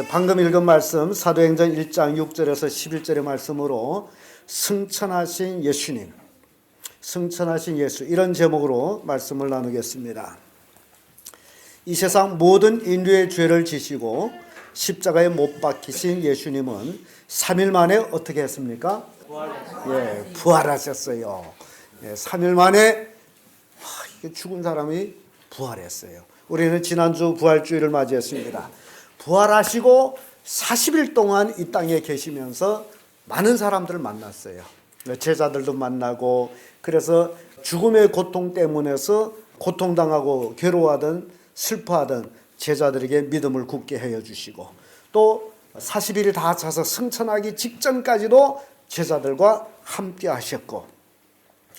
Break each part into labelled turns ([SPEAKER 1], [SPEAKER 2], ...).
[SPEAKER 1] 방금 읽은 말씀 사도행전 1장 6절에서 11절의 말씀으로 승천하신 예수님, 승천하신 예수, 이런 제목으로 말씀을 나누겠습니다. 이 세상 모든 인류의 죄를 지시고 십자가에 못 박히신 예수님은 3일 만에 어떻게 했습니까? 부활하셨어요. 3일 만에 죽은 사람이 부활했어요. 우리는 지난주 부활주일을 맞이했습니다. 부활하시고 40일 동안 이 땅에 계시면서 많은 사람들을 만났어요. 제자들도 만나고, 그래서 죽음의 고통 때문에서 고통당하고 괴로워하던 슬퍼하던 제자들에게 믿음을 굳게 해주시고, 또 40일이 다 차서 승천하기 직전까지도 제자들과 함께 하셨고,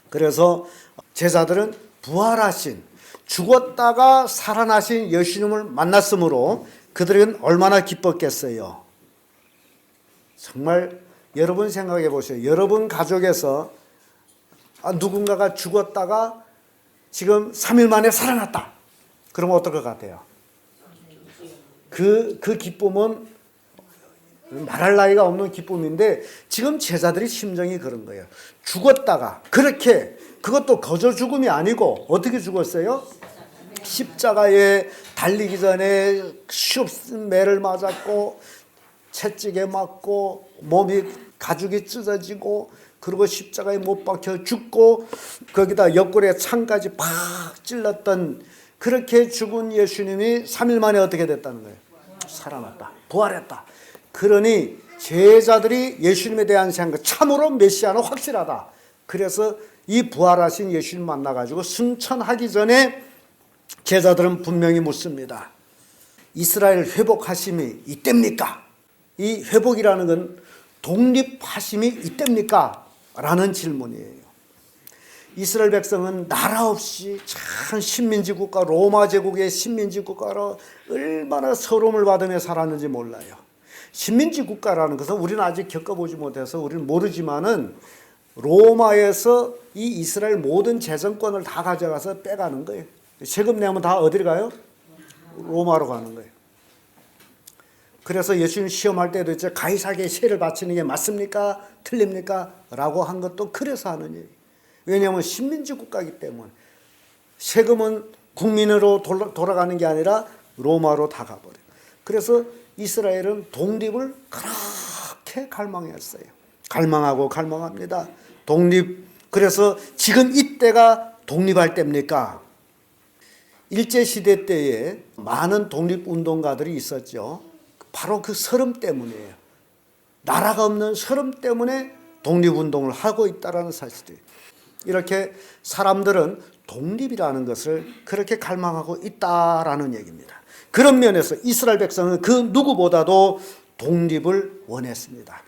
[SPEAKER 1] 그래서 제자들은 부활하신, 죽었다가 살아나신 예수님을 만났으므로 그들은 얼마나 기뻤겠어요. 정말 여러분 생각해 보세요. 여러분 가족에서 누군가가 죽었다가 지금 3일 만에 살아났다. 그러면 어떨 것 같아요? 그 기쁨은 말할 나위가 없는 기쁨인데, 지금 제자들이 심정이 그런 거예요. 죽었다가, 그렇게, 그것도 거저 죽음이 아니고 어떻게 죽었어요? 십자가에 달리기 전에 수없은 매를 맞았고, 채찍에 맞고, 몸이 가죽이 찢어지고, 그리고 십자가에 못 박혀 죽고, 거기다 옆구리에 창까지 팍 찔렀던, 그렇게 죽은 예수님이 3일 만에 어떻게 됐다는 거예요? 살아났다, 부활했다. 그러니 제자들이 예수님에 대한 생각, 참으로 메시아는 확실하다. 그래서 이 부활하신 예수님 만나가지고 승천하기 전에 제자들은 분명히 묻습니다. 이스라엘 회복하심이 이때입니까? 이 회복이라는 건 독립하심이 이때입니까? 라는 질문이에요. 이스라엘 백성은 나라 없이 참 식민지 국가, 로마 제국의 식민지 국가로 얼마나 서러움을 받으며 살았는지 몰라요. 식민지 국가라는 것은 우리는 아직 겪어보지 못해서 우리는 모르지만은, 로마에서 이 이스라엘 모든 재정권을 다 가져가서 빼가는 거예요. 세금 내면 다 어디로 가요? 로마로 가는 거예요. 그래서 예수님 시험할 때도 이제 가이사에게 세를 바치는 게 맞습니까? 틀립니까? 라고 한 것도 그래서 하는 일이에요. 왜냐하면 식민지 국가이기 때문에. 세금은 국민으로 돌아가는 게 아니라 로마로 다 가버려요. 그래서 이스라엘은 독립을 그렇게 갈망했어요. 갈망하고 갈망합니다. 독립. 그래서 지금 이때가 독립할 때입니까? 일제시대 때에 많은 독립운동가들이 있었죠. 바로 그 서름 때문이에요. 나라가 없는 서름 때문에 독립운동을 하고 있다는 사실이에요. 이렇게 사람들은 독립이라는 것을 그렇게 갈망하고 있다라는 얘기입니다. 그런 면에서 이스라엘 백성은 그 누구보다도 독립을 원했습니다.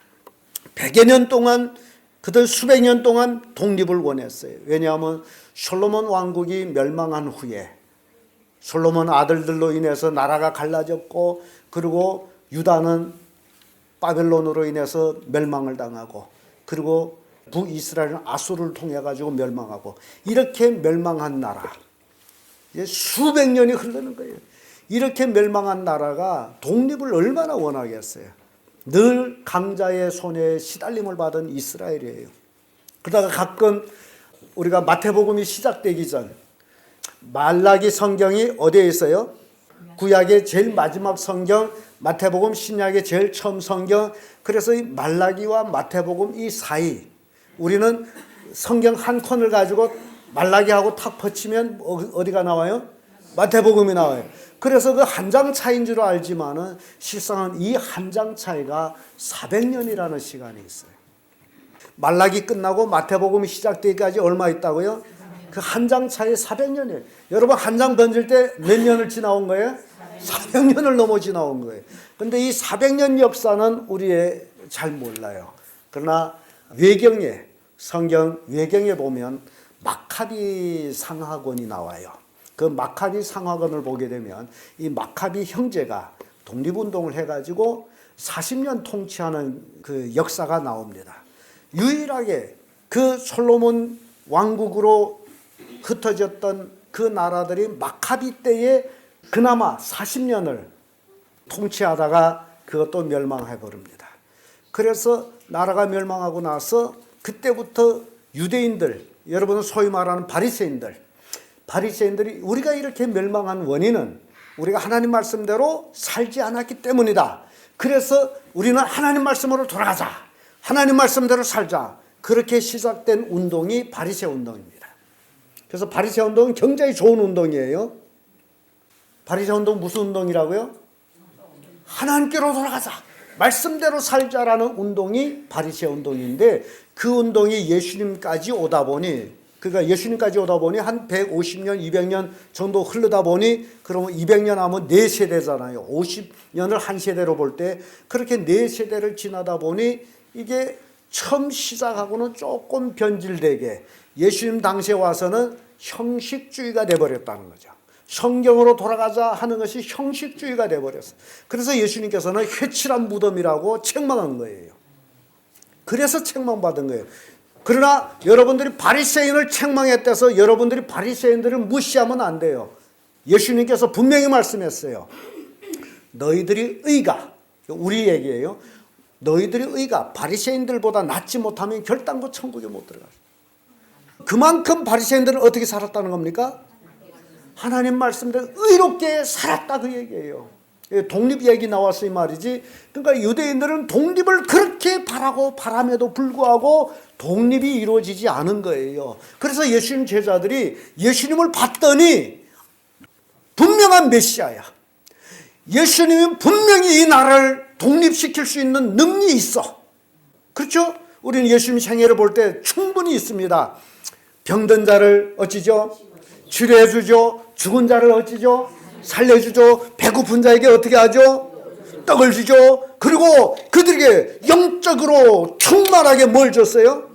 [SPEAKER 1] 100여 년 동안, 그들 수백 년 동안 독립을 원했어요. 왜냐하면 솔로몬 왕국이 멸망한 후에 솔로몬 아들들로 인해서 나라가 갈라졌고, 그리고 유다는 바벨론으로 인해서 멸망을 당하고, 그리고 북이스라엘은 아수르를 통해 가지고 멸망하고, 이렇게 멸망한 나라, 수백 년이 흐르는 거예요. 이렇게 멸망한 나라가 독립을 얼마나 원하겠어요. 늘 강자의 손에 시달림을 받은 이스라엘이에요. 그러다가 가끔 우리가 마태복음이 시작되기 전 말라기 성경이 어디에 있어요? 구약의 제일 마지막 성경, 마태복음, 신약의 제일 처음 성경. 그래서 이 말라기와 마태복음 이 사이, 우리는 성경 한 권을 가지고 말라기하고 탁 붙이면 어디가 나와요? 마태복음이 나와요. 그래서 그 한 장 차이인 줄 알지만은 실상은 이 한 장 차이가 400년이라는 시간이 있어요. 말라기 끝나고 마태복음이 시작되기까지 얼마 있다고요? 그 한 장 차이 400년이에요. 여러분 한 장 던질 때 몇 년을 지나온 거예요? 400년을 넘어 지나온 거예요. 그런데 이 400년 역사는 우리의 잘 몰라요. 그러나 외경에, 성경 외경에 보면 마카비 상하권이 나와요. 그 마카비 상하권을 보게 되면 이 마카비 형제가 독립운동을 해가지고 40년 통치하는 그 역사가 나옵니다. 유일하게 그 솔로몬 왕국으로 흩어졌던 그 나라들이 마카비 때에 그나마 40년을 통치하다가 그것도 멸망해 버립니다. 그래서 나라가 멸망하고 나서 그때부터 유대인들, 여러분은 소위 말하는 바리새인들이 우리가 이렇게 멸망한 원인은 우리가 하나님 말씀대로 살지 않았기 때문이다. 그래서 우리는 하나님 말씀으로 돌아가자. 하나님 말씀대로 살자. 그렇게 시작된 운동이 바리새 운동입니다. 그래서 바리새 운동은 굉장히 좋은 운동이에요. 바리새 운동 무슨 운동이라고요? 하나님께로 돌아가자. 말씀대로 살자라는 운동이 바리새 운동인데 그 운동이 예수님까지 오다 보니 한 150년, 200년 정도 흐르다 보니 그러면 200년 하면 4세대잖아요. 50년을 한 세대로 볼 때 그렇게 4세대를 지나다 보니 이게 처음 시작하고는 조금 변질되게 예수님 당시에 와서는 형식주의가 돼버렸다는 거죠. 성경으로 돌아가자 하는 것이 형식주의가 돼버렸어요. 그래서 예수님께서는 회칠한 무덤이라고 책망한 거예요. 그래서 책망받은 거예요. 그러나 여러분들이 바리새인을 책망했다서 여러분들이 바리새인들을 무시하면 안 돼요. 예수님께서 분명히 말씀했어요. 너희들이 의가, 우리 얘기예요. 너희들이 의가 바리새인들보다 낫지 못하면 결단코 천국에 못 들어가. 그만큼 바리새인들은 어떻게 살았다는 겁니까? 하나님 말씀대로 의롭게 살았다 그 얘기예요. 독립 얘기 나왔어요 말이지. 그러니까 유대인들은 독립을 그렇게 바람에도 불구하고 독립이 이루어지지 않은 거예요. 그래서 예수님 제자들이 예수님을 봤더니 분명한 메시아야. 예수님은 분명히 이 나라를 독립시킬 수 있는 능력이 있어. 그렇죠? 우리는 예수님 생애를 볼 때 충분히 있습니다. 병든 자를 어찌죠? 치료해 주죠. 죽은 자를 어찌죠? 살려주죠. 배고픈 자에게 어떻게 하죠? 떡을 주죠. 그리고 그들에게 영적으로 충만하게 뭘 줬어요?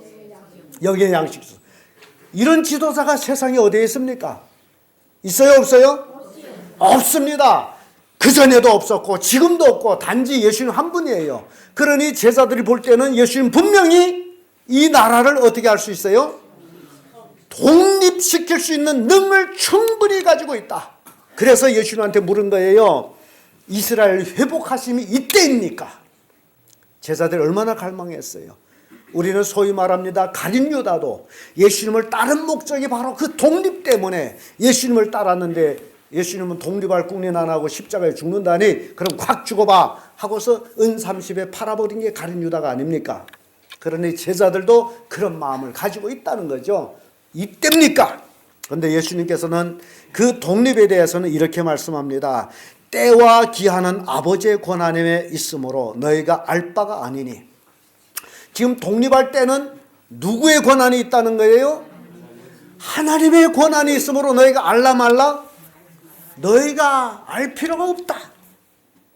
[SPEAKER 1] 영의 양식 줬어요. 이런 지도자가 세상에 어디에 있습니까? 있어요? 없어요? 없습니다. 그전에도 없었고 지금도 없고 단지 예수님 한 분이에요. 그러니 제자들이 볼 때는 예수님 분명히 이 나라를 어떻게 할 수 있어요? 독립시킬 수 있는 능을 충분히 가지고 있다. 그래서 예수님한테 물은 거예요. 이스라엘 회복하심이 이때입니까? 제자들이 얼마나 갈망했어요. 우리는 소위 말합니다. 가룟 유다도 예수님을 따른 목적이 바로 그 독립 때문에 예수님을 따랐는데 예수님은 독립할 궁리는 안 하고 십자가에 죽는다니 그럼 확 죽어봐 하고서 은 30에 팔아버린 게 가룟 유다가 아닙니까? 그러니 제자들도 그런 마음을 가지고 있다는 거죠. 이때입니까? 그런데 예수님께서는 그 독립에 대해서는 이렇게 말씀합니다. 때와 기한은 아버지의 권한에 있으므로 너희가 알 바가 아니니. 지금 독립할 때는 누구의 권한이 있다는 거예요? 하나님의 권한이 있으므로 너희가 알라 말라? 너희가 알 필요가 없다.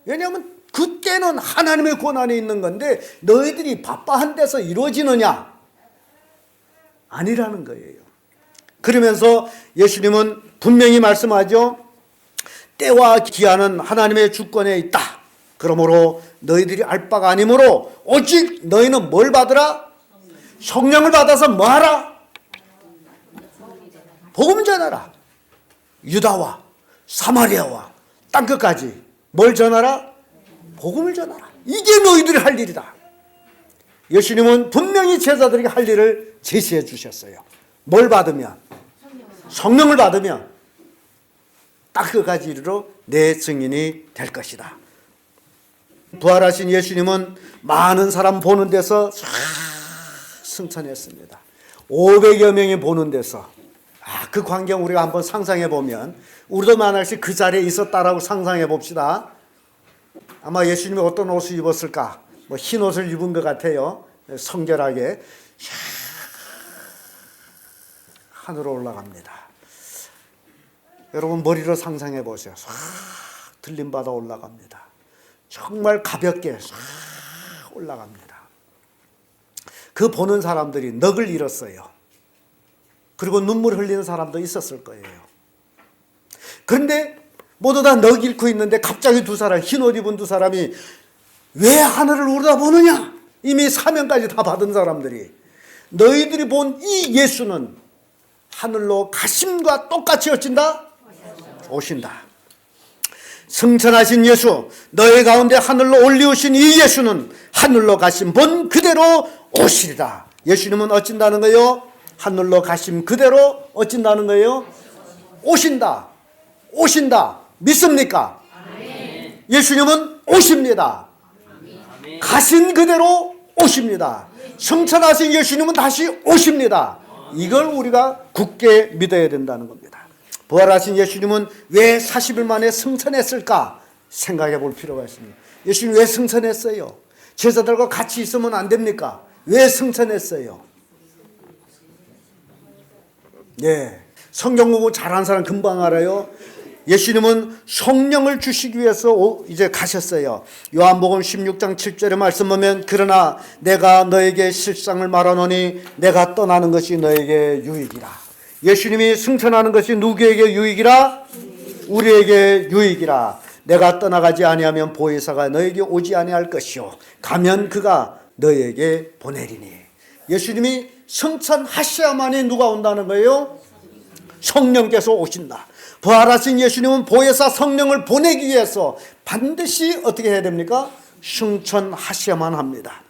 [SPEAKER 1] 왜냐하면 그때는 하나님의 권한이 있는 건데 너희들이 바빠한 데서 이루어지느냐? 아니라는 거예요. 그러면서 예수님은 분명히 말씀하죠. 때와 기한은 하나님의 주권에 있다. 그러므로 너희들이 알 바가 아니므로 오직 너희는 뭘 받으라? 성령을 받아서 뭐하라? 복음 전하라. 유다와 사마리아와 땅끝까지 뭘 전하라? 복음을 전하라. 이게 너희들이 할 일이다. 예수님은 분명히 제자들에게 할 일을 제시해 주셨어요. 뭘 받으면? 성령을 받으면 딱 그까지 이르러 내 증인이 될 것이다. 부활하신 예수님은 많은 사람 보는 데서 승천했습니다. 500여 명이 보는 데서 그 광경 우리가 한번 상상해 보면 우리도 만약에 그 자리에 있었다라고 상상해 봅시다. 아마 예수님이 어떤 옷을 입었을까? 흰 옷을 입은 것 같아요. 성결하게 하늘로 올라갑니다. 여러분 머리로 상상해 보세요. 싹 들림받아 올라갑니다. 정말 가볍게 싹 올라갑니다. 그 보는 사람들이 넋을 잃었어요. 그리고 눈물 흘리는 사람도 있었을 거예요. 그런데 모두 다 넋 잃고 있는데 갑자기 두 사람, 흰 옷 입은 두 사람이 왜 하늘을 올라보느냐? 이미 사명까지 다 받은 사람들이. 너희들이 본 이 예수는 하늘로 가심과 똑같이 어찐다? 오신다. 승천하신 예수, 너희 가운데 하늘로 올리우신 이 예수는 하늘로 가신 본 그대로 오시리라. 예수님은 어쩐다는 거예요? 하늘로 가심 그대로 어쩐다는 거예요? 오신다. 오신다. 믿습니까? 예수님은 오십니다. 가신 그대로 오십니다. 승천하신 예수님은 다시 오십니다. 이걸 우리가 굳게 믿어야 된다는 겁니다. 부활하신 예수님은 왜 40일 만에 승천했을까 생각해 볼 필요가 있습니다. 예수님 왜 승천했어요? 제자들과 같이 있으면 안 됩니까? 왜 승천했어요? 네, 성경 공부 잘하는 사람 금방 알아요. 예수님은 성령을 주시기 위해서 이제 가셨어요. 요한복음 16장 7절의 말씀 보면 그러나 내가 너에게 실상을 말하노니 내가 떠나는 것이 너에게 유익이라. 예수님이 승천하는 것이 누구에게 유익이라? 우리에게 유익이라. 내가 떠나가지 아니하면 보혜사가 너에게 오지 아니할 것이요 가면 그가 너에게 보내리니. 예수님이 승천하셔야만이 누가 온다는 거예요? 성령께서 오신다. 부활하신 예수님은 보혜사 성령을 보내기 위해서 반드시 어떻게 해야 됩니까? 승천하셔야만 합니다.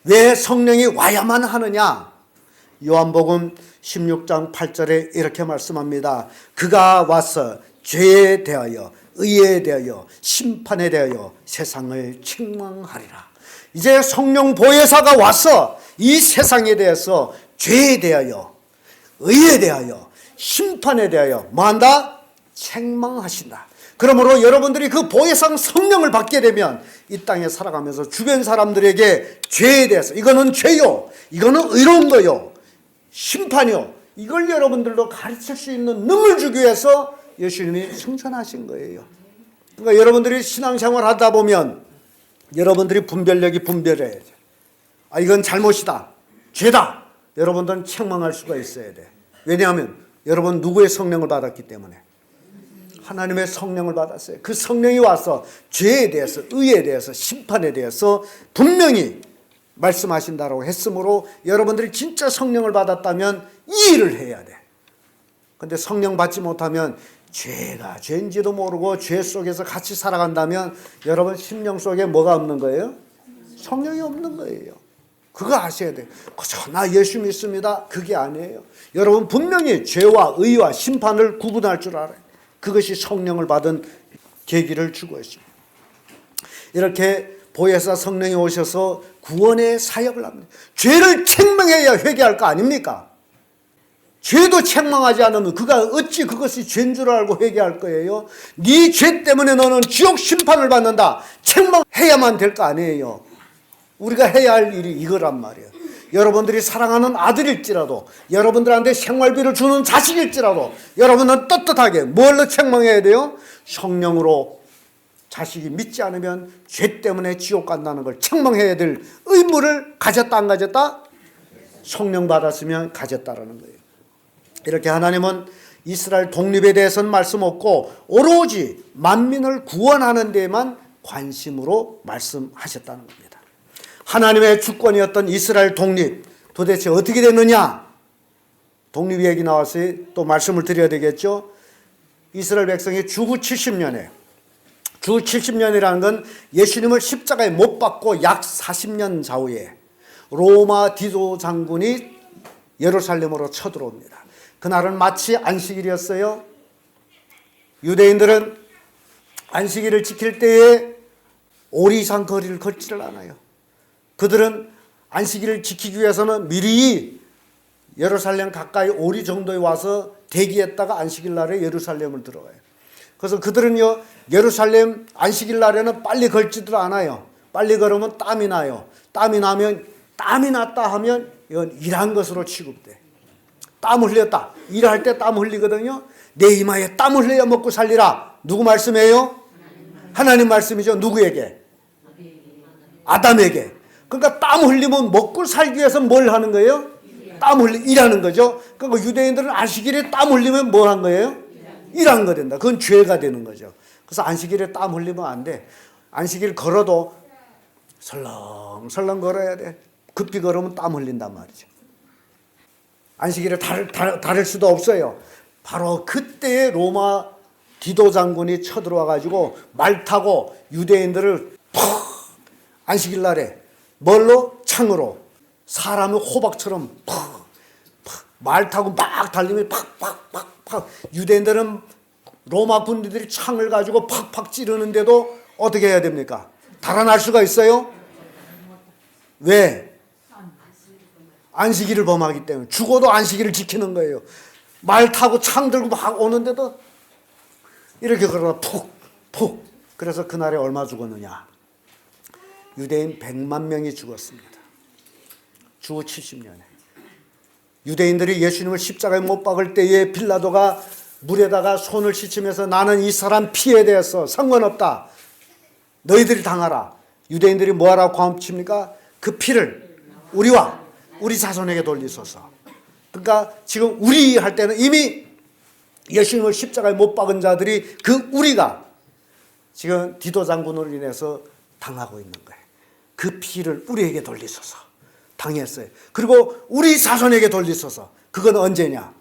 [SPEAKER 1] 왜 성령이 와야만 하느냐? 요한복음 16장 8절에 이렇게 말씀합니다. 그가 와서 죄에 대하여 의에 대하여 심판에 대하여 세상을 책망하리라. 이제 성령 보혜사가 와서 이 세상에 대해서 죄에 대하여 의에 대하여 심판에 대하여 뭐한다? 책망하신다. 그러므로 여러분들이 그 보혜상 성령을 받게 되면 이 땅에 살아가면서 주변 사람들에게 죄에 대해서 이거는 죄요, 이거는 의로운 거요, 심판이요, 이걸 여러분들도 가르칠 수 있는 능을 주기 위해서 예수님이 승천하신 거예요. 그러니까 여러분들이 신앙생활 하다 보면 여러분들이 분별력이 분별해야죠. 아, 이건 잘못이다, 죄다. 여러분들은 책망할 수가 있어야 돼. 왜냐하면 여러분 누구의 성령을 받았기 때문에 하나님의 성령을 받았어요. 그 성령이 와서 죄에 대해서 의에 대해서 심판에 대해서 분명히 말씀하신다고 했으므로 여러분들이 진짜 성령을 받았다면 이 일을 해야 돼. 근데 성령 받지 못하면 죄가 죄인지도 모르고 죄 속에서 같이 살아간다면 여러분 심령 속에 뭐가 없는 거예요? 성령이 없는 거예요. 그거 아셔야 돼요. 그저 나 예수 믿습니다, 그게 아니에요. 여러분 분명히 죄와 의와 심판을 구분할 줄 알아요. 그것이 성령을 받은 계기를 주고 있습니다. 이렇게 보혜사 성령이 오셔서 구원의 사역을 합니다. 죄를 책망해야 회개할 거 아닙니까? 죄도 책망하지 않으면 그가 어찌 그것이 죄인 줄 알고 회개할 거예요? 네 죄 때문에 너는 지옥 심판을 받는다. 책망해야만 될 거 아니에요. 우리가 해야 할 일이 이거란 말이에요. 여러분들이 사랑하는 아들일지라도, 여러분들한테 생활비를 주는 자식일지라도 여러분은 떳떳하게 뭘로 책망해야 돼요? 성령으로. 자식이 믿지 않으면 죄 때문에 지옥 간다는 걸 책망해야 될 의무를 가졌다 안 가졌다? 성령 받았으면 가졌다라는 거예요. 이렇게 하나님은 이스라엘 독립에 대해서는 말씀 없고 오로지 만민을 구원하는 데에만 관심으로 말씀하셨다는 겁니다. 하나님의 주권이었던 이스라엘 독립 도대체 어떻게 됐느냐? 독립 얘기 나왔어요. 또 말씀을 드려야 되겠죠. 이스라엘 백성이 주후 70년에, 주후 70년이라는 건 예수님을 십자가에 못 박고 약 40년 좌우에 로마 디도 장군이 예루살렘으로 쳐들어옵니다. 그날은 마치 안식일이었어요. 유대인들은 안식일을 지킬 때에 오리산 거리를 걷지를 않아요. 그들은 안식일을 지키기 위해서는 미리 예루살렘 가까이 오리 정도에 와서 대기했다가 안식일 날에 예루살렘을 들어가요. 그래서 그들은요, 예루살렘 안식일 날에는 빨리 걸지도 않아요. 빨리 걸으면 땀이 나요. 땀이 났다 하면 이건 일한 것으로 취급돼. 땀 흘렸다. 일할 때 땀 흘리거든요. 내 이마에 땀 흘려야 먹고 살리라. 누구 말씀이에요? 하나님 말씀이죠. 누구에게? 아담에게. 그러니까 땀 흘리면 먹고 살기 위해서 뭘 하는 거예요? 일하는 거죠. 그러니까 유대인들은 안식일에 땀 흘리면 뭐 한 거예요? 일한 거 된다. 그건 죄가 되는 거죠. 그래서 안식일에 땀 흘리면 안 돼. 안식일 걸어도 설렁설렁 걸어야 돼. 급히 걸으면 땀 흘린단 말이죠. 안식일에 다를 수도 없어요. 바로 그때의 로마 디도 장군이 쳐들어와 가지고 말 타고 유대인들을 퍽 안식일 날에 뭘로? 창으로. 사람을 호박처럼 퍽 말 타고 막 달리면 팍팍팍팍. 유대인들은 로마 군대들이 창을 가지고 팍팍 찌르는데도 어떻게 해야 됩니까? 달아날 수가 있어요? 왜? 안식일을 범하기 때문에. 죽어도 안식일을 지키는 거예요. 말 타고 창 들고 막 오는데도 이렇게 걸어가 푹. 그래서 그날에 얼마 죽었느냐? 유대인 100만 명이 죽었습니다. 주 70년에. 유대인들이 예수님을 십자가에 못 박을 때에 빌라도가 물에다가 손을 씻으면서 나는 이 사람 피에 대해서 상관없다. 너희들이 당하라. 유대인들이 뭐하라고 고함칩니까? 그 피를 우리와 우리 자손에게 돌리소서. 그러니까 지금 우리 할 때는 이미 예수님을 십자가에 못 박은 자들이 그 우리가 지금 디도 장군으로 인해서 당하고 있는 거예요. 그 피를 우리에게 돌리소서. 당했어요. 그리고 우리 자손에게 돌리소서. 그건 언제냐?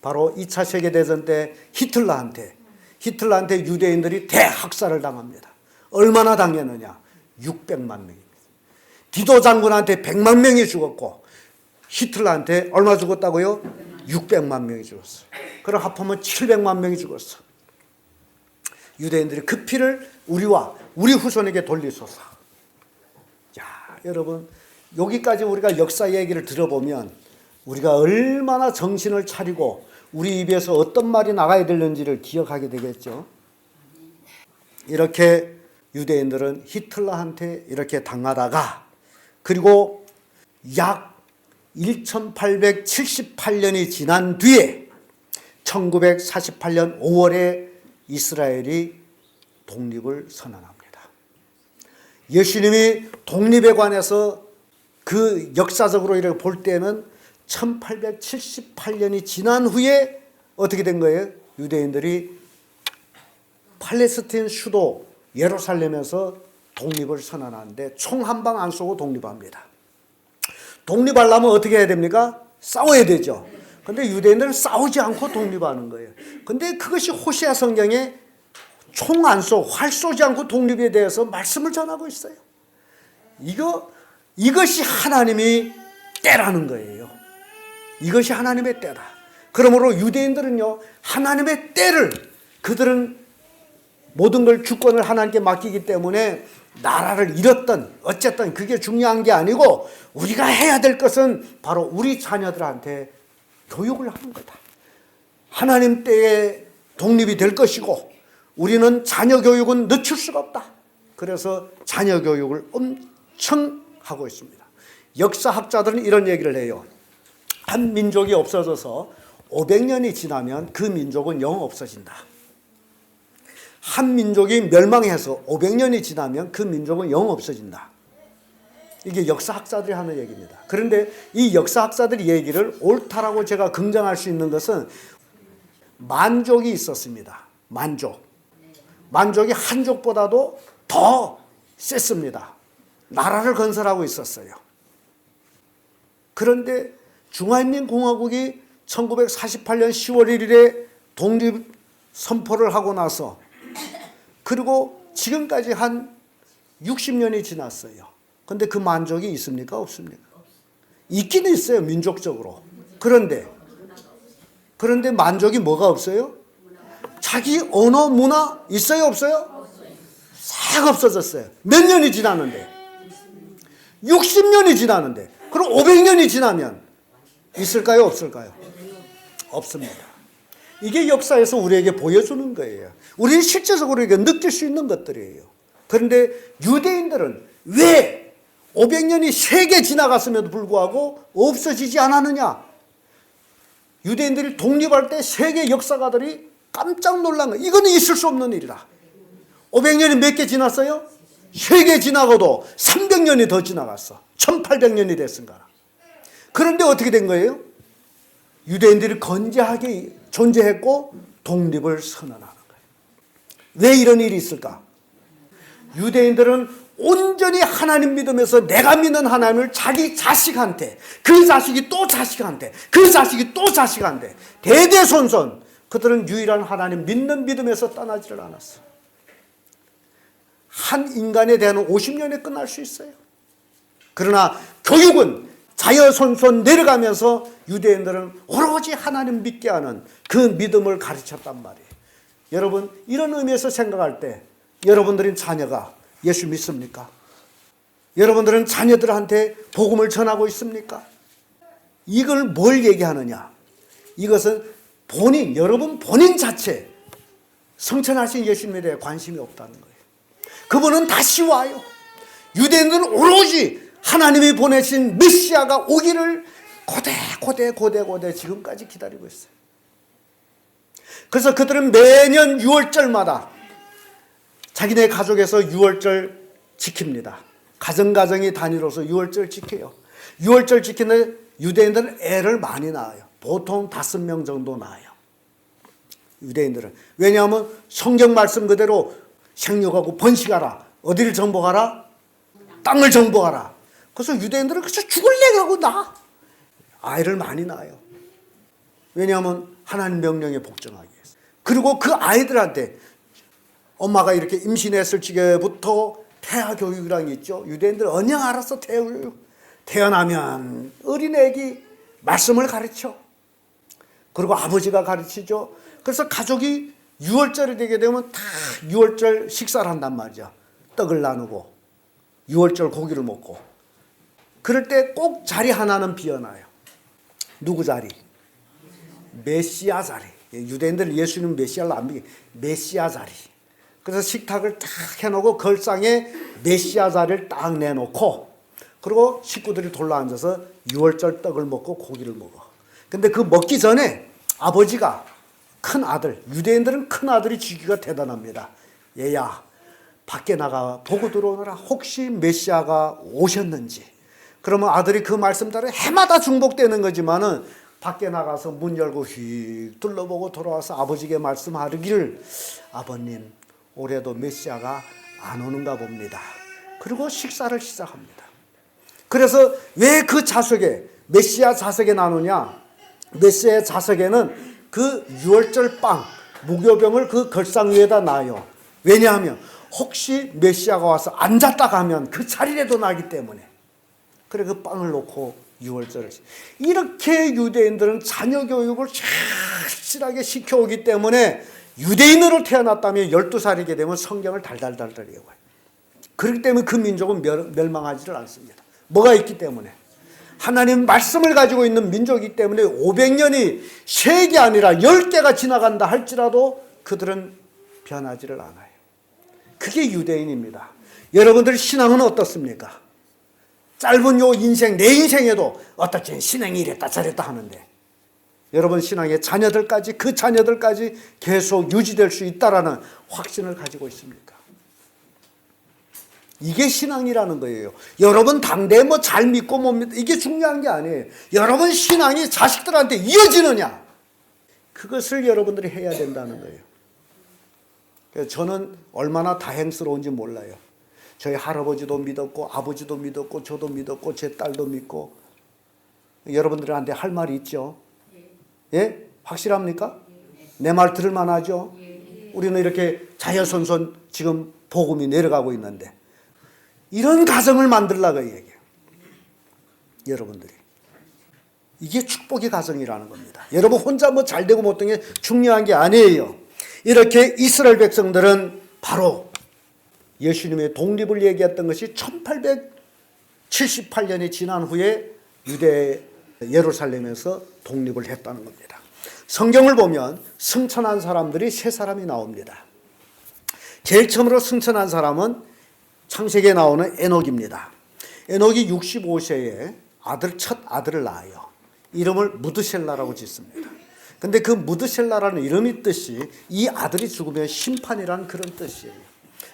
[SPEAKER 1] 바로 2차 세계대전 때 히틀러한테 유대인들이 대학살을 당합니다. 얼마나 당했느냐? 600만 명입니다. 디도 장군한테 100만 명이 죽었고 히틀러한테 얼마 죽었다고요? 600만 명이 죽었어요. 그럼 합하면 700만 명이 죽었어. 유대인들이 그 피를 우리와 우리 후손에게 돌리소서. 자, 여러분 여기까지 우리가 역사 얘기를 들어보면 우리가 얼마나 정신을 차리고 우리 입에서 어떤 말이 나가야 되는지를 기억하게 되겠죠. 이렇게 유대인들은 히틀러한테 이렇게 당하다가 그리고 약 1878년이 지난 뒤에 1948년 5월에 이스라엘이 독립을 선언합니다. 예수님이 독립에 관해서 그 역사적으로 이렇게 볼 때는 1878년이 지난 후에 어떻게 된 거예요? 유대인들이 팔레스타인 수도 예루살렘에서 독립을 선언하는데 총 한 방 안 쏘고 독립합니다. 독립하려면 어떻게 해야 됩니까? 싸워야 되죠. 근데 유대인들은 싸우지 않고 독립하는 거예요. 근데 그것이 호세아 성경에 총 안 쏘, 활 쏘지 않고 독립에 대해서 말씀을 전하고 있어요. 이것이 하나님이 때라는 거예요. 이것이 하나님의 때다. 그러므로 유대인들은요, 하나님의 때를, 그들은 모든 걸 주권을 하나님께 맡기기 때문에 나라를 잃었던 어쨌든 그게 중요한 게 아니고 우리가 해야 될 것은 바로 우리 자녀들한테 교육을 하는 거다. 하나님 때에 독립이 될 것이고 우리는 자녀 교육은 늦출 수가 없다. 그래서 자녀 교육을 엄청 하고 있습니다. 역사학자들은 이런 얘기를 해요. 한 민족이 없어져서 500년이 지나면 그 민족은 영 없어진다. 한 민족이 멸망해서 500년이 지나면 그 민족은 영 없어진다. 이게 역사학자들이 하는 얘기입니다. 그런데 이 역사학자들의 얘기를 옳다라고 제가 긍정할 수 있는 것은 만족이 있었습니다. 만족이 한족보다도 더 셌습니다. 나라를 건설하고 있었어요. 그런데 중화인민공화국이 1948년 10월 1일에 독립 선포를 하고 나서 그리고 지금까지 한 60년이 지났어요. 그런데 그 만족이 있습니까? 없습니까? 있기는 있어요. 민족적으로. 그런데 만족이 뭐가 없어요? 자기 언어, 문화 있어요? 없어요? 싹 없어졌어요. 몇 년이 지났는데? 60년이 지났는데. 그럼 500년이 지나면 있을까요? 없을까요? 없습니다. 이게 역사에서 우리에게 보여주는 거예요. 우리는 실제적으로 이게 느낄 수 있는 것들이에요. 그런데 유대인들은 왜 500년이 세게 지나갔음에도 불구하고 없어지지 않았느냐? 유대인들이 독립할 때 세계 역사가들이 깜짝 놀란 거예요. 이거는 있을 수 없는 일이다. 500년이 몇 개 지났어요? 3개 지나고도 300년이 더 지나갔어. 1800년이 됐은가. 그런데 어떻게 된 거예요? 유대인들이 건재하게 존재했고 독립을 선언하는 거예요. 왜 이런 일이 있을까? 유대인들은 온전히 하나님 믿으면서 내가 믿는 하나님을 자기 자식한테, 그 자식이 또 자식한테, 그 자식이 또 자식한테 대대손손 그들은 유일한 하나님 믿는 믿음에서 떠나지를 않았어. 한 인간에 대한 50년에 끝날 수 있어요. 그러나 교육은 자여손손 내려가면서 유대인들은 오로지 하나님 믿게 하는 그 믿음을 가르쳤단 말이에요. 여러분, 이런 의미에서 생각할 때 여러분들의 자녀가 예수 믿습니까? 여러분들은 자녀들한테 복음을 전하고 있습니까? 이걸 뭘 얘기하느냐? 이것은 여러분 본인 자체 성천하신 예수님에 대해 관심이 없다는 거예요. 그분은 다시 와요. 유대인들은 오로지 하나님이 보내신 메시아가 오기를 고대 지금까지 기다리고 있어요. 그래서 그들은 매년 6월절마다 자기네 가족에서 6월절 지킵니다. 가정이 단위로서 6월절 지켜요. 6월절 지키는 유대인들은 애를 많이 낳아요. 보통 5명 정도 낳아요. 유대인들은. 왜냐하면 성경 말씀 그대로 생육하고 번식하라. 어디를 정복하라? 땅을 정복하라. 그래서 유대인들은 그래서 죽을래가고 낳아. 아이를 많이 낳아요. 왜냐하면 하나님 명령에 복종하기 위해서. 그리고 그 아이들한테 엄마가 이렇게 임신했을 적에부터 태아 교육이라는 게 있죠. 유대인들 언영 알아서 태아 교육. 태어나면 어린애기 말씀을 가르쳐. 그리고 아버지가 가르치죠. 그래서 가족이 6월절이 되게 되면 다 6월절 식사를 한단 말이죠. 떡을 나누고 6월절 고기를 먹고. 그럴 때 꼭 자리 하나는 비어놔요. 누구 자리? 메시아 자리. 유대인들 예수님 메시아를 안 믿게. 메시아 자리. 그래서 식탁을 딱 해놓고 걸상에 메시아 자리를 딱 내놓고 그리고 식구들이 둘러앉아서 6월절 떡을 먹고 고기를 먹어. 근데 그 먹기 전에 아버지가 큰 아들, 유대인들은 큰 아들이 주기가 대단합니다. 얘야, 밖에 나가 보고 들어오너라. 혹시 메시아가 오셨는지. 그러면 아들이 그 말씀 따라 해마다 중복되는 거지만은 밖에 나가서 문 열고 휙 둘러보고 돌아와서 아버지에게 말씀하기를 아버님, 올해도 메시아가 안 오는가 봅니다. 그리고 식사를 시작합니다. 그래서 왜 그 자석에 메시아 자석에 나누냐? 메시아 자석에는 그 6월절 빵, 무교병을 그 걸상 위에다 놔요. 왜냐하면 혹시 메시아가 와서 앉았다 가면 그 자리라도 나기 때문에. 그래 그 빵을 놓고 6월절을 이렇게 유대인들은 자녀 교육을 착실하게 시켜오기 때문에 유대인으로 태어났다면 12살이게 되면 성경을 달달달 외워요. 그렇기 때문에 그 민족은 멸망하지를 않습니다. 뭐가 있기 때문에? 하나님 말씀을 가지고 있는 민족이기 때문에 500년이 3개 아니라 10개가 지나간다 할지라도 그들은 변하지를 않아요. 그게 유대인입니다. 여러분들 신앙은 어떻습니까? 짧은 요 인생, 내 인생에도 어떻게 신앙이 이랬다 저랬다 하는데 여러분 신앙의 자녀들까지 그 자녀들까지 계속 유지될 수 있다라는 확신을 가지고 있습니까? 이게 신앙이라는 거예요. 여러분 당대에 뭐 잘 믿고 못 믿고 이게 중요한 게 아니에요. 여러분 신앙이 자식들한테 이어지느냐 그것을 여러분들이 해야 된다는 거예요. 그래서 저는 얼마나 다행스러운지 몰라요. 저희 할아버지도 믿었고 아버지도 믿었고 저도 믿었고 제 딸도 믿고 여러분들한테 할 말이 있죠. 예? 확실합니까? 내 말 들을 만하죠? 우리는 이렇게 자여손손 지금 복음이 내려가고 있는데 이런 가정을 만들라고 얘기해요. 여러분들이. 이게 축복의 가정이라는 겁니다. 여러분 혼자 뭐 잘되고 못된 게 중요한 게 아니에요. 이렇게 이스라엘 백성들은 바로 예수님의 독립을 얘기했던 것이 1878년이 지난 후에 유대 예루살렘에서 독립을 했다는 겁니다. 성경을 보면 승천한 사람들이 3사람이 나옵니다. 제일 처음으로 승천한 사람은 창세기에 나오는 에녹입니다. 에녹이 65세에 첫 아들을 낳아요. 이름을 무드셀라라고 짓습니다. 근데 그 무드셀라라는 이름의 뜻이 이 아들이 죽으면 심판이라는 그런 뜻이에요.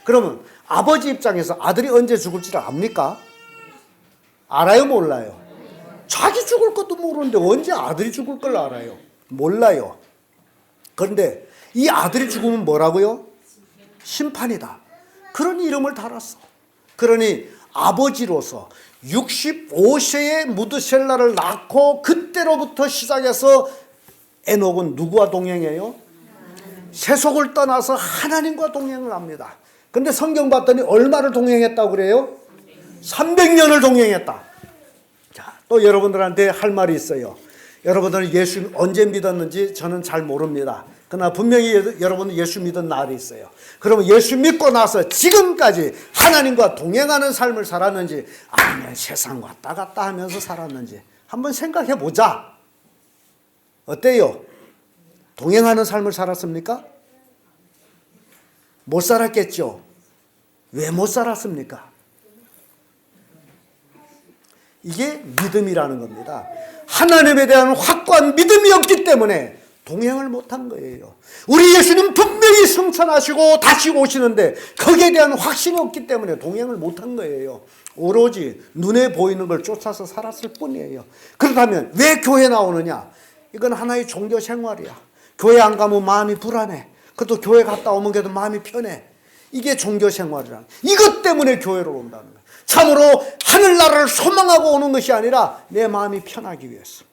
[SPEAKER 1] 그러면 아버지 입장에서 아들이 언제 죽을지를 압니까? 알아요, 몰라요? 자기 죽을 것도 모르는데 언제 아들이 죽을 걸 알아요? 몰라요. 그런데 이 아들이 죽으면 뭐라고요? 심판이다. 그런 이름을 달았어. 그러니 아버지로서 65세의 무드셀라를 낳고 그때로부터 시작해서 에녹은 누구와 동행해요? 세속을 떠나서 하나님과 동행을 합니다. 근데 성경 봤더니 얼마를 동행했다고 그래요? 300년을 동행했다. 자, 또 여러분들한테 할 말이 있어요. 여러분들은 예수 언제 믿었는지 저는 잘 모릅니다. 그러나 분명히 여러분은 예수 믿은 날이 있어요. 그러면 예수 믿고 나서 지금까지 하나님과 동행하는 삶을 살았는지 아니면 세상 왔다 갔다 하면서 살았는지 한번 생각해 보자. 어때요? 동행하는 삶을 살았습니까? 못 살았겠죠. 왜 못 살았습니까? 이게 믿음이라는 겁니다. 하나님에 대한 확고한 믿음이 없기 때문에 동행을 못한 거예요. 우리 예수님 분명히 승천하시고 다시 오시는데 거기에 대한 확신이 없기 때문에 동행을 못한 거예요. 오로지 눈에 보이는 걸 쫓아서 살았을 뿐이에요. 그렇다면 왜 교회 나오느냐? 이건 하나의 종교 생활이야. 교회 안 가면 마음이 불안해. 그것도 교회 갔다 오면 그래도 마음이 편해. 이게 종교 생활이란. 이것 때문에 교회로 온다는 거예요. 참으로 하늘나라를 소망하고 오는 것이 아니라 내 마음이 편하기 위해서.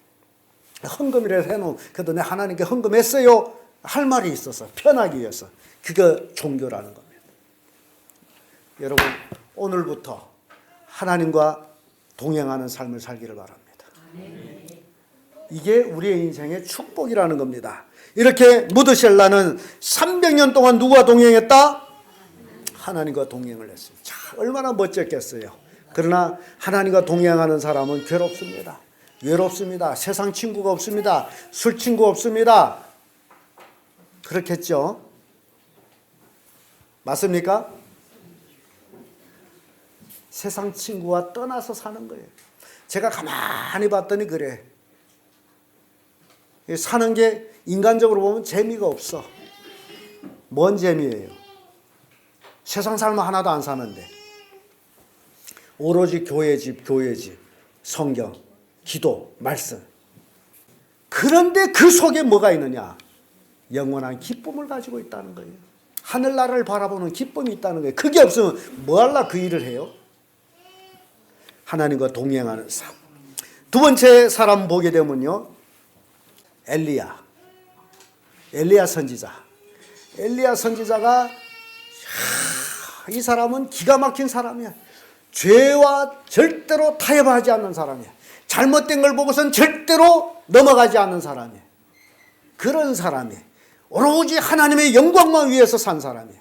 [SPEAKER 1] 헌금이라도 해놓은, 그래도 내 하나님께 헌금했어요 할 말이 있어서 편하기 위해서. 그게 종교라는 겁니다. 여러분, 오늘부터 하나님과 동행하는 삶을 살기를 바랍니다. 이게 우리의 인생의 축복이라는 겁니다. 이렇게 무드셀라는 300년 동안 누구와 동행했다? 하나님과 동행을 했습니다. 자, 얼마나 멋졌겠어요. 그러나 하나님과 동행하는 사람은 괴롭습니다. 외롭습니다. 세상 친구가 없습니다. 술 친구 없습니다. 그렇겠죠? 맞습니까? 세상 친구와 떠나서 사는 거예요. 제가 가만히 봤더니 그래. 사는 게 인간적으로 보면 재미가 없어. 뭔 재미예요? 세상 삶은 하나도 안 사는데 오로지 교회 집, 성경, 기도, 말씀. 그런데 그 속에 뭐가 있느냐? 영원한 기쁨을 가지고 있다는 거예요. 하늘나라를 바라보는 기쁨이 있다는 거예요. 그게 없으면 뭐 할라 그 일을 해요? 하나님과 동행하는 삶. 두 번째 사람 보게 되면요, 엘리야 선지자. 엘리야 선지자가 이 사람은 기가 막힌 사람이야. 죄와 절대로 타협하지 않는 사람이야. 잘못된 걸 보고선 절대로 넘어가지 않는 사람이야. 그런 사람이 오로지 하나님의 영광만 위해서 산 사람이야.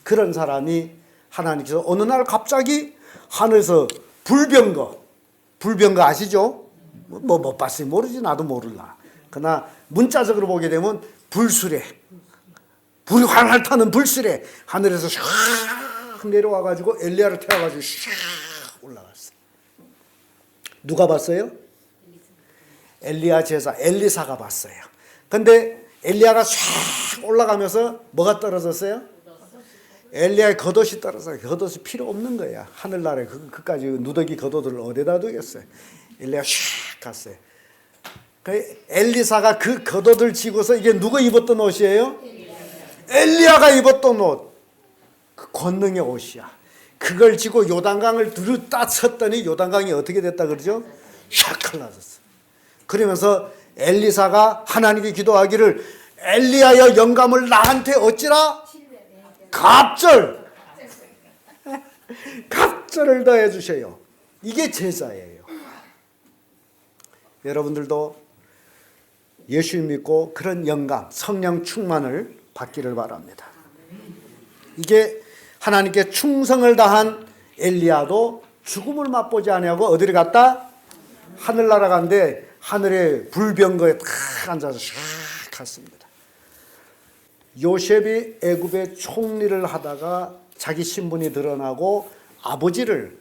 [SPEAKER 1] 그런 사람이 하나님께서 어느 날 갑자기 하늘에서 불병거 아시죠? 뭐 못 봤어요. 모르지. 나도 모를라. 그러나 문자적으로 보게 되면 불수레, 불이 활활 타는 불수레 하늘에서 샥 내려와가지고 엘리야를 태워가지고 샥 올라갔어. 누가 봤어요? 엘리야 제사 엘리사가 봤어요. 근데 엘리야가 샥 올라가면서 뭐가 떨어졌어요? 엘리야의 겉옷이 떨어져요. 겉옷이 필요 없는 거야. 하늘나라에 그까지 누더기 겉옷을 어디다 두겠어요? 엘리야 샥 갔어요. 그 엘리사가 그 겉옷을 지고서 이게 누가 입었던 옷이에요? 엘리야가 입었던 옷. 그 권능의 옷이야. 그걸 지고 요단강을 들었다 쳤더니 요단강이 어떻게 됐다 그러죠? 샥 갈라졌어. 그러면서 엘리사가 하나님께 기도하기를 엘리야여 영감을 나한테 어찌라? 갑절을 더해 주세요. 이게 제자예요. 여러분들도 예수 믿고 그런 영감, 성령 충만을 받기를 바랍니다. 이게 하나님께 충성을 다한 엘리야도 죽음을 맛보지 아니하고 어디를 갔다? 하늘나라 간데 하늘에 불병거에 탁 앉아서 샥 갔습니다. 요셉이 애굽의 총리를 하다가 자기 신분이 드러나고 아버지를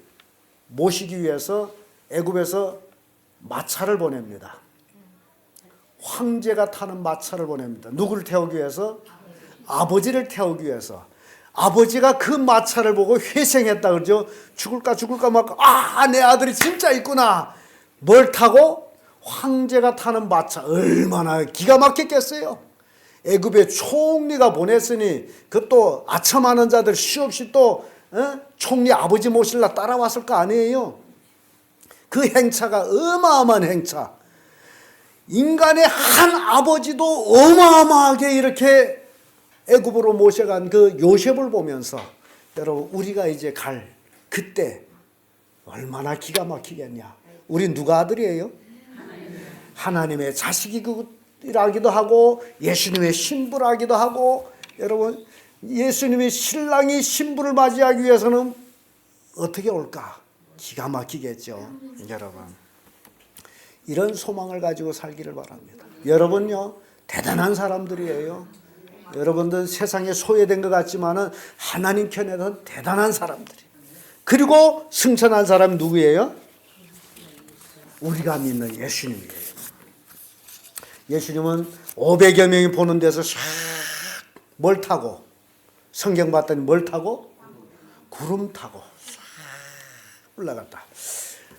[SPEAKER 1] 모시기 위해서 애굽에서 마차를 보냅니다. 황제가 타는 마차를 보냅니다. 누구를 태우기 위해서? 아버지를 태우기 위해서. 아버지가 그 마차를 보고 회생했다 그러죠. 죽을까 막 내 아들이 진짜 있구나. 뭘 타고? 황제가 타는 마차. 얼마나 기가 막혔겠어요. 애굽의 총리가 보냈으니 그것도 아첨하는 자들 수없이 또 총리 아버지 모실라 따라왔을 거 아니에요. 그 행차가 어마어마한 행차. 인간의 한 아버지도 어마어마하게 이렇게 애굽으로 모셔간 그 요셉을 보면서 여러분 우리가 이제 갈 그때 얼마나 기가 막히겠냐. 우리 누가 아들이에요? 하나님의 자식이라기도 하고 예수님의 신부라기도 하고, 여러분 예수님의 신랑이 신부를 맞이하기 위해서는 어떻게 올까? 기가 막히겠죠. 여러분 이런 소망을 가지고 살기를 바랍니다. 여러분요 대단한 사람들이에요. 여러분들 세상에 소외된 것 같지만은 하나님 편에는 대단한 사람들이에요. 그리고 승천한 사람 누구예요? 우리가 믿는 예수님이에요. 예수님은 500여 명이 보는 데서 샥 뭘 타고, 성경 봤더니 뭘 타고? 구름 타고 싹 올라갔다.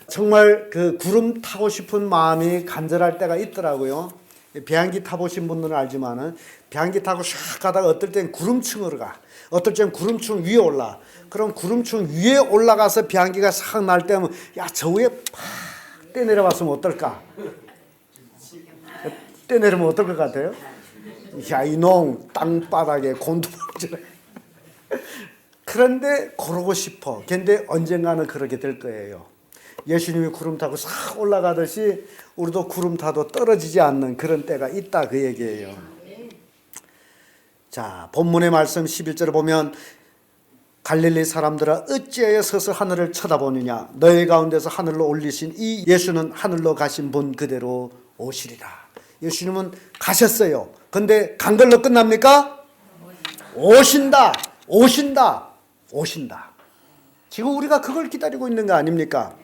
[SPEAKER 1] 정말 그 구름 타고 싶은 마음이 간절할 때가 있더라고요. 비행기 타보신 분들은 알지만은 비행기 타고 샥 가다가 어떨 땐 구름층으로 가, 어떨 땐 구름층 위에 올라. 그럼 구름층 위에 올라가서 비행기가 싹 날 때면 야 저 위에 팍 떼내려봤으면 어떨까? 떼내려면 어떨 것 같아요? 야 이놈 땅바닥에 곤두박질. 그런데 그러고 싶어. 근데 언젠가는 그렇게 될 거예요. 예수님이 구름 타고 싹 올라가듯이 우리도 구름 타도 떨어지지 않는 그런 때가 있다 그 얘기예요. 자, 본문의 말씀 11절에 보면 갈릴리 사람들아 어찌하여 서서 하늘을 쳐다보느냐. 너희 가운데서 하늘로 올리신 이 예수는 하늘로 가신 분 그대로 오시리라. 예수님은 가셨어요. 근데 간 걸로 끝납니까? 오신다. 오신다. 오신다. 지금 우리가 그걸 기다리고 있는 거 아닙니까?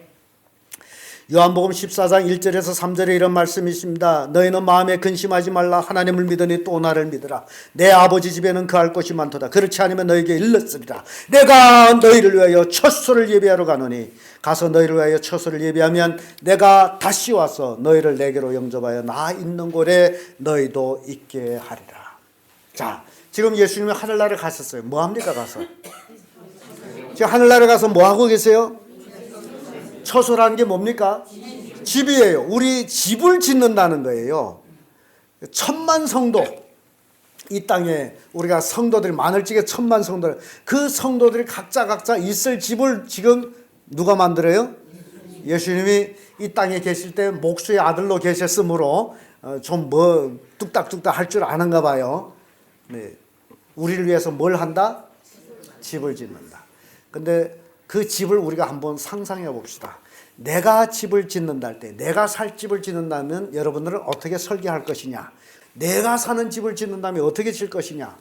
[SPEAKER 1] 요한복음 14장 1절에서 3절에 이런 말씀이 있습니다. 너희는 마음에 근심하지 말라. 하나님을 믿으니 또 나를 믿으라. 내 아버지 집에는 거할 곳이 많도다. 그렇지 않으면 너희에게 일렀으리라. 내가 너희를 위하여 처소를 예비하러 가노니 가서 너희를 위하여 처소를 예비하면 내가 다시 와서 너희를 내게로 영접하여 나 있는 곳에 너희도 있게 하리라. 자, 지금 예수님이 하늘나라에 가셨어요. 뭐 합니까 가서? 지금 하늘나라에 가서 뭐 하고 계세요? 처소라는 게 뭡니까? 집이에요. 우리 집을 짓는다는 거예요. 1000만 성도, 이 땅에 우리가 성도들이 많을지게 1000만 성도들, 그 성도들이 각자 있을 집을 지금 누가 만들어요? 예수님이 이 땅에 계실 때 목수의 아들로 계셨으므로 좀 뭐 뚝딱뚝딱 할 줄 아는가 봐요. 네. 우리를 위해서 뭘 한다? 집을 짓는다. 근데 그 집을 우리가 한번 상상해 봅시다. 내가 집을 짓는다 할 때, 내가 살 집을 짓는다면 여러분들은 어떻게 설계할 것이냐? 내가 사는 집을 짓는다면 어떻게 질 것이냐?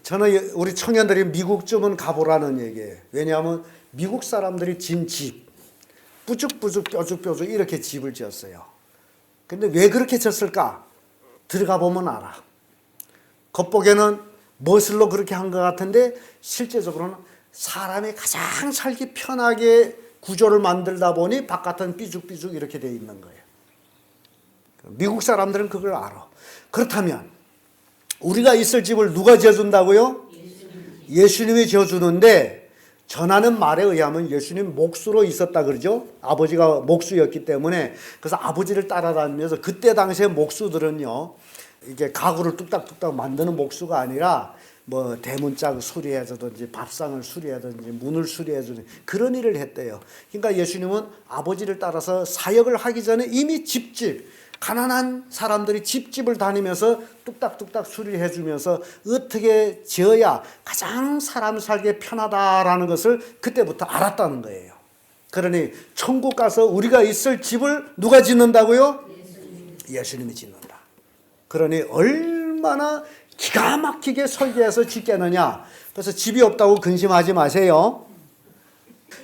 [SPEAKER 1] 저는 우리 청년들이 미국쯤은 가보라는 얘기예요. 왜냐하면 미국 사람들이 진 집, 뿌죽뿌죽 뾰죽뾰죽 이렇게 집을 지었어요. 근데 왜 그렇게 지었을까? 들어가 보면 알아. 겉보기에는 멋을로 그렇게 한 것 같은데 실제적으로는 사람이 가장 살기 편하게 구조를 만들다 보니 바깥은 삐죽삐죽 이렇게 되어 있는 거예요. 미국 사람들은 그걸 알아. 그렇다면 우리가 있을 집을 누가 지어준다고요? 예수님이 지어주는데, 전하는 말에 의하면 예수님 목수로 있었다 그러죠. 아버지가 목수였기 때문에. 그래서 아버지를 따라다니면서, 그때 당시에 목수들은요 이게 가구를 뚝딱뚝딱 만드는 목수가 아니라 뭐 대문짝 수리해주든지 밥상을 수리하든지 문을 수리해주든지 그런 일을 했대요. 그러니까 예수님은 아버지를 따라서 사역을 하기 전에 이미 집집, 가난한 사람들이 집집을 다니면서 뚝딱뚝딱 수리해주면서 어떻게 지어야 가장 사람 살기 편하다라는 것을 그때부터 알았다는 거예요. 그러니 천국 가서 우리가 있을 집을 누가 짓는다고요? 예수님이 짓는다. 그러니 얼마나 기가 막히게 설계해서 짓겠느냐. 그래서 집이 없다고 근심하지 마세요.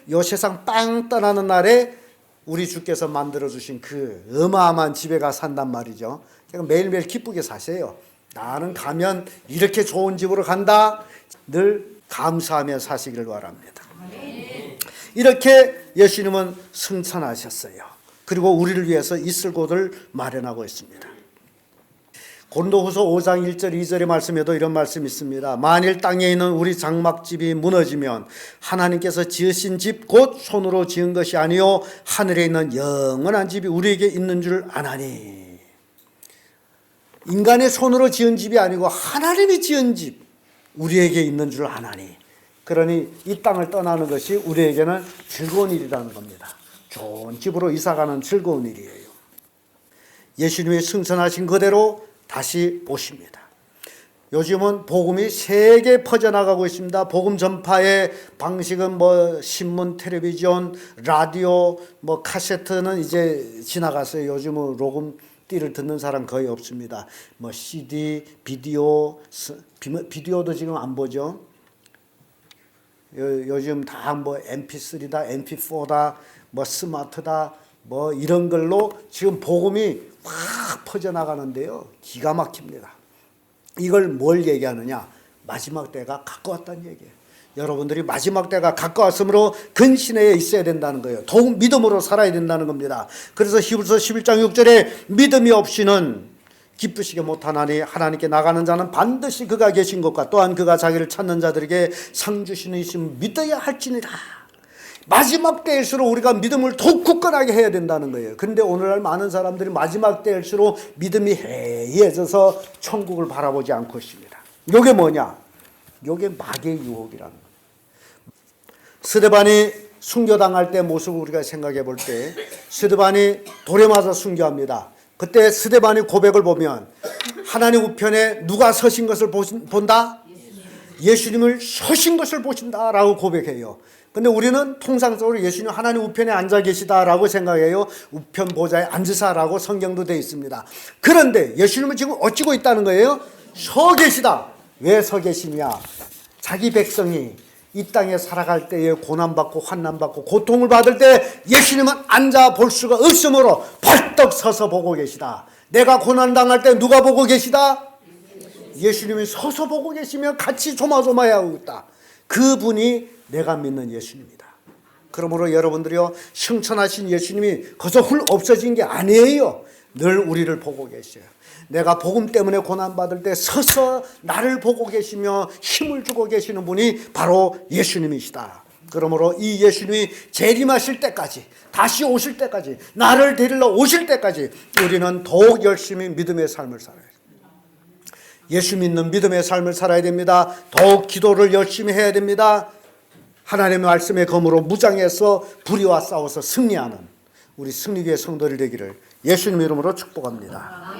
[SPEAKER 1] 이 세상 빵 떠나는 날에 우리 주께서 만들어주신 그 어마어마한 집에 가 산단 말이죠. 그러니까 매일매일 기쁘게 사세요. 나는 가면 이렇게 좋은 집으로 간다. 늘 감사하며 사시기를 바랍니다. 이렇게 예수님은 승천하셨어요. 그리고 우리를 위해서 있을 곳을 마련하고 있습니다. 고린도후서 5장 1절 2절의 말씀에도 이런 말씀이 있습니다. 만일 땅에 있는 우리 장막집이 무너지면 하나님께서 지으신 집 곧 손으로 지은 것이 아니요 하늘에 있는 영원한 집이 우리에게 있는 줄 아나니. 인간의 손으로 지은 집이 아니고 하나님이 지은 집, 우리에게 있는 줄 아나니. 그러니 이 땅을 떠나는 것이 우리에게는 즐거운 일이라는 겁니다. 좋은 집으로 이사가는 즐거운 일이에요. 예수님이 승천하신 그대로 다시 오십니다. 요즘은 복음이 세계에 퍼져나가고 있습니다. 복음 전파의 방식은 신문, 텔레비전, 라디오, 카세트는 이제 지나갔어요. 요즘은 녹음띠를 듣는 사람 거의 없습니다. CD, 비디오도 지금 안 보죠. 요즘 다 MP3다, MP4다, 스마트다, 이런 걸로 지금 복음이 확 퍼져나가는데요. 기가 막힙니다. 이걸 뭘 얘기하느냐? 마지막 때가 가까웠다는 얘기예요. 여러분들이 마지막 때가 가까웠으므로 근신에 있어야 된다는 거예요. 더욱 믿음으로 살아야 된다는 겁니다. 그래서 히브리서 11장 6절에 믿음이 없이는 기쁘시게 못하나니 하나님께 나가는 자는 반드시 그가 계신 것과 또한 그가 자기를 찾는 자들에게 상 주시는 이심 믿어야 할지니라. 마지막 때일수록 우리가 믿음을 더욱 굳건하게 해야 된다는 거예요. 그런데 오늘날 많은 사람들이 마지막 때일수록 믿음이 해이해져서 천국을 바라보지 않고 있습니다. 이게 뭐냐? 이게 마귀의 유혹이라는 거예요. 스데반이 순교당할 때 모습을 우리가 생각해 볼 때 스데반이 돌에 맞아 순교합니다. 그때 스데반의 고백을 보면 하나님 우편에 누가 서신 것을 본다? 예수님을 서신 것을 보신다라고 고백해요. 근데 우리는 통상적으로 예수님 하나님 우편에 앉아 계시다라고 생각해요. 우편 보좌에 앉으사라고 성경도 되어 있습니다. 그런데 예수님은 지금 어찌고 있다는 거예요? 서 계시다. 왜 서 계시냐? 자기 백성이 이 땅에 살아갈 때에 고난받고 환난받고 고통을 받을 때 예수님은 앉아 볼 수가 없으므로 벌떡 서서 보고 계시다. 내가 고난당할 때 누가 보고 계시다? 예수님이 서서 보고 계시며 같이 조마조마해하고 있다. 그분이 내가 믿는 예수님이다. 그러므로 여러분들이요, 승천하신 예수님이 거기서 훌 없어진 게 아니에요. 늘 우리를 보고 계셔요. 내가 복음 때문에 고난받을 때 서서 나를 보고 계시며 힘을 주고 계시는 분이 바로 예수님이시다. 그러므로 이 예수님이 재림하실 때까지, 다시 오실 때까지, 나를 데리러 오실 때까지 우리는 더욱 열심히 믿음의 삶을 살아야 돼요. 예수 믿는 믿음의 삶을 살아야 됩니다. 더욱 기도를 열심히 해야 됩니다. 하나님의 말씀의 검으로 무장해서 불의와 싸워서 승리하는 우리 승리교회 성도들 되기를 예수님 이름으로 축복합니다.